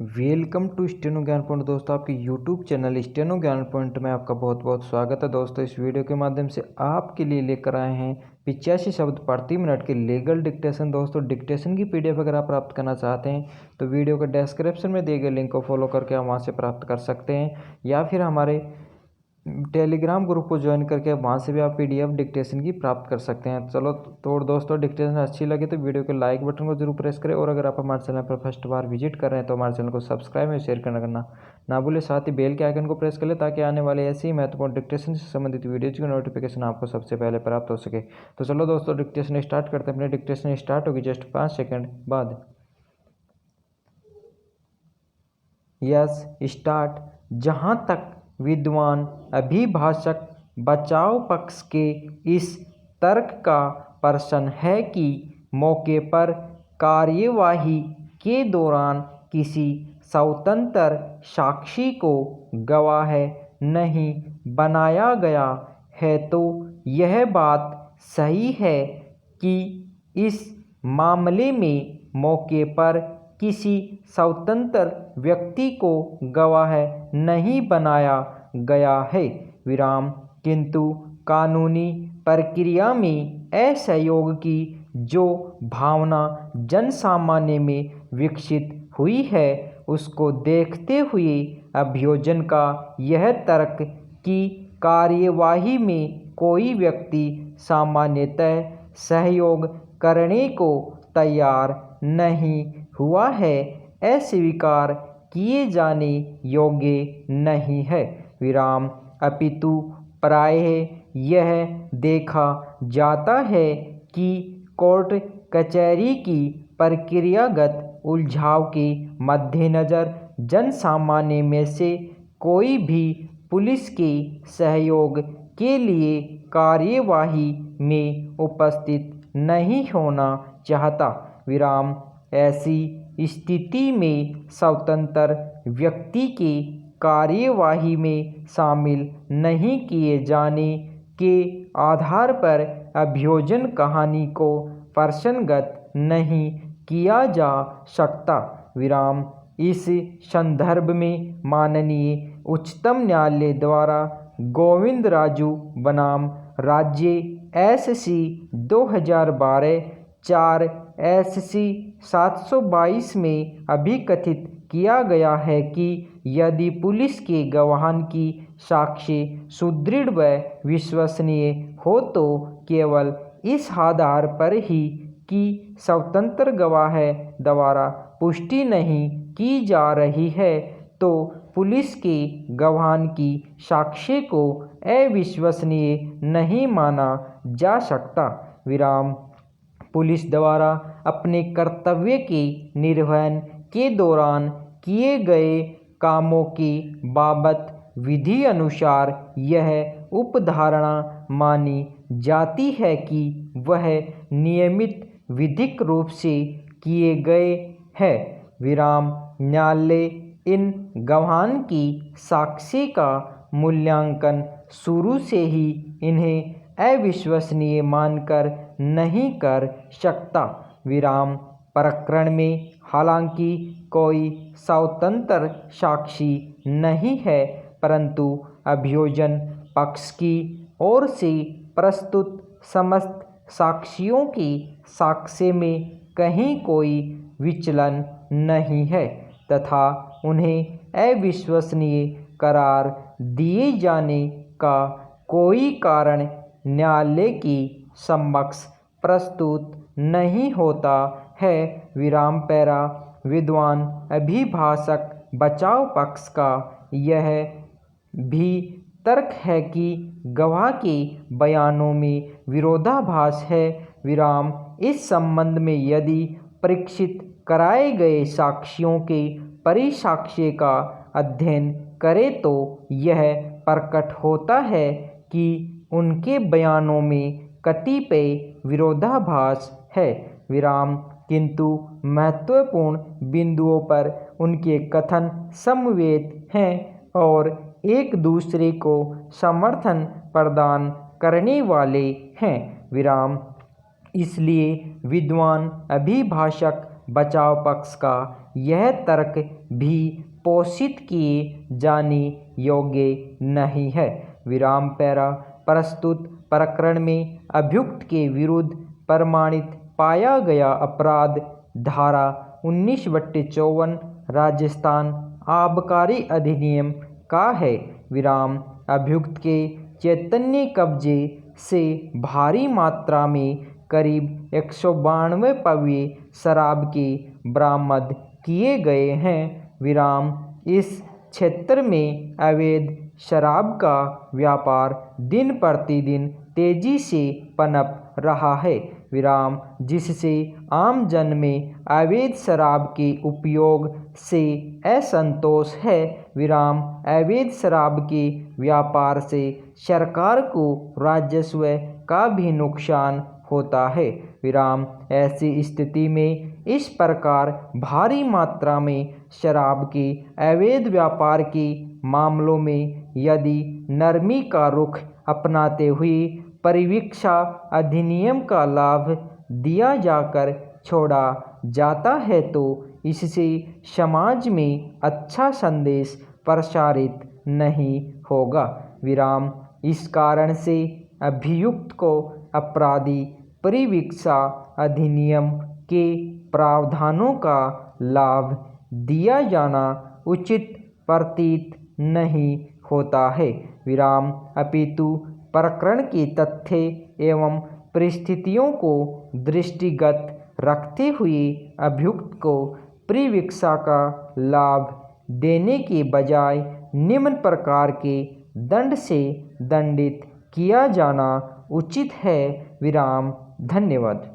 Welcome to steno ज्ञान point. दोस्तों, आपके यूट्यूब चैनल स्टेनो ज्ञान पॉइंट में आपका बहुत बहुत स्वागत है। दोस्तों, इस वीडियो के माध्यम से आपके लिए लेकर आए हैं 85 शब्द प्रति मिनट के लीगल डिक्टेशन। दोस्तों, डिक्टेशन की पीडीएफ अगर आप प्राप्त करना चाहते हैं तो वीडियो के डिस्क्रिप्शन में दिए गए लिंक को फॉलो करके आप वहाँ से प्राप्त कर सकते हैं, या फिर हमारे टेलीग्राम ग्रुप को ज्वाइन करके वहाँ से भी आप पीडीएफ डिक्टेशन की प्राप्त कर सकते हैं। चलो तो दोस्तों, डिक्टेशन अच्छी लगे तो वीडियो के लाइक बटन को जरूर प्रेस करें, और अगर आप हमारे चैनल पर फर्स्ट बार विजिट कर रहे हैं तो हमारे चैनल को सब्सक्राइब और शेयर करना ना भूलें। साथ ही बेल के आइकन को प्रेस कर ले ताकि आने वाले ऐसे ही महत्वपूर्ण डिक्टेशन से संबंधित वीडियोज की नोटिफिकेशन आपको सबसे पहले प्राप्त हो सके। तो चलो दोस्तों, डिक्टेशन स्टार्ट करते हैं। अपनी डिक्टेशन स्टार्ट होगी जस्ट 5 सेकेंड बाद। Yes, start. जहाँ तक विद्वान अभिभाषक बचाव पक्ष के इस तर्क का प्रश्न है कि मौके पर कार्यवाही के दौरान किसी स्वतंत्र साक्षी को गवाह नहीं बनाया गया है, तो यह बात सही है कि इस मामले में मौके पर किसी स्वतंत्र व्यक्ति को गवाह नहीं बनाया गया है, विराम। किंतु कानूनी प्रक्रिया में असहयोग की जो भावना जनसामान्य में विकसित हुई है, उसको देखते हुए अभियोजन का यह तर्क कि कार्यवाही में कोई व्यक्ति सामान्यतः सहयोग करने को तैयार नहीं हुआ है, अस्वीकार किए जाने योग्य नहीं है, विराम। अपितु प्रायः यह देखा जाता है कि कोर्ट कचहरी की प्रक्रियागत उलझाव के मद्देनज़र जनसामान्य में से कोई भी पुलिस के सहयोग के लिए कार्यवाही में उपस्थित नहीं होना चाहता, विराम। ऐसी स्थिति में स्वतंत्र व्यक्ति के कार्यवाही में शामिल नहीं किए जाने के आधार पर अभियोजन कहानी को प्रश्नगत नहीं किया जा सकता, विराम। इस संदर्भ में माननीय उच्चतम न्यायालय द्वारा गोविंद राजू बनाम राज्य SC 2012 4 SC 722 में अभिकथित किया गया है कि यदि पुलिस के गवाह की साक्ष्य सुदृढ़ व विश्वसनीय हो तो केवल इस आधार पर ही कि स्वतंत्र गवाह द्वारा पुष्टि नहीं की जा रही है, तो पुलिस के गवाह की साक्ष्य को अविश्वसनीय नहीं माना जा सकता, विराम। पुलिस द्वारा अपने कर्तव्य के निर्वहन के दौरान किए गए कामों की बाबत विधि अनुसार यह उपधारणा मानी जाती है कि वह नियमित विधिक रूप से किए गए हैं, विराम। न्यायालय इन गवाहों की साक्ष्य का मूल्यांकन शुरू से ही इन्हें अविश्वसनीय मानकर नहीं कर सकता, विराम। प्रकरण में हालांकि कोई स्वतंत्र साक्षी नहीं है, परंतु अभियोजन पक्ष की ओर से प्रस्तुत समस्त साक्ष्यों की साक्ष्य में कहीं कोई विचलन नहीं है तथा उन्हें अविश्वसनीय करार दिए जाने का कोई कारण न्यायालय की समक्ष प्रस्तुत नहीं होता है, विराम। पैरा। विद्वान अभिभाषक बचाव पक्ष का यह भी तर्क है कि गवाह के बयानों में विरोधाभास है, विराम। इस संबंध में यदि परीक्षित कराए गए साक्ष्यों के परिसाक्ष्य का अध्ययन करें तो यह प्रकट होता है कि उनके बयानों में कतिपय विरोधाभास है, विराम। किंतु महत्वपूर्ण बिंदुओं पर उनके कथन समवेत हैं और एक दूसरे को समर्थन प्रदान करने वाले हैं, विराम। इसलिए विद्वान अभिभाषक बचाव पक्ष का यह तर्क भी पोषित किए जाने योग्य नहीं है। विराम पैरा प्रस्तुत प्रकरण में अभियुक्त के विरुद्ध प्रमाणित पाया गया अपराध धारा 19/54 राजस्थान आबकारी अधिनियम का है। विराम अभियुक्त के चैतन्य कब्जे से भारी मात्रा में करीब 192 पव्य शराब के बरामद किए गए हैं। विराम इस क्षेत्र में अवैध शराब का व्यापार दिन प्रतिदिन तेजी से पनप रहा है। विराम जिससे आम जन में अवैध शराब के उपयोग से असंतोष है। विराम अवैध शराब के व्यापार से सरकार को राजस्व का भी नुकसान होता है। विराम ऐसी स्थिति में इस प्रकार भारी मात्रा में शराब के अवैध व्यापार के मामलों में यदि नरमी का रुख अपनाते हुए परिवीक्षा अधिनियम का लाभ दिया जाकर छोड़ा जाता है तो इससे समाज में अच्छा संदेश प्रसारित नहीं होगा। विराम इस कारण से अभियुक्त को अपराधी परिवीक्षा अधिनियम के प्रावधानों का लाभ दिया जाना उचित प्रतीत नहीं होता है। विराम अपितु प्रकरण के तथ्य एवं परिस्थितियों को दृष्टिगत रखते हुए अभियुक्त को परिवीक्षा का लाभ देने के बजाय निम्न प्रकार के दंड से दंडित किया जाना उचित है। विराम। धन्यवाद।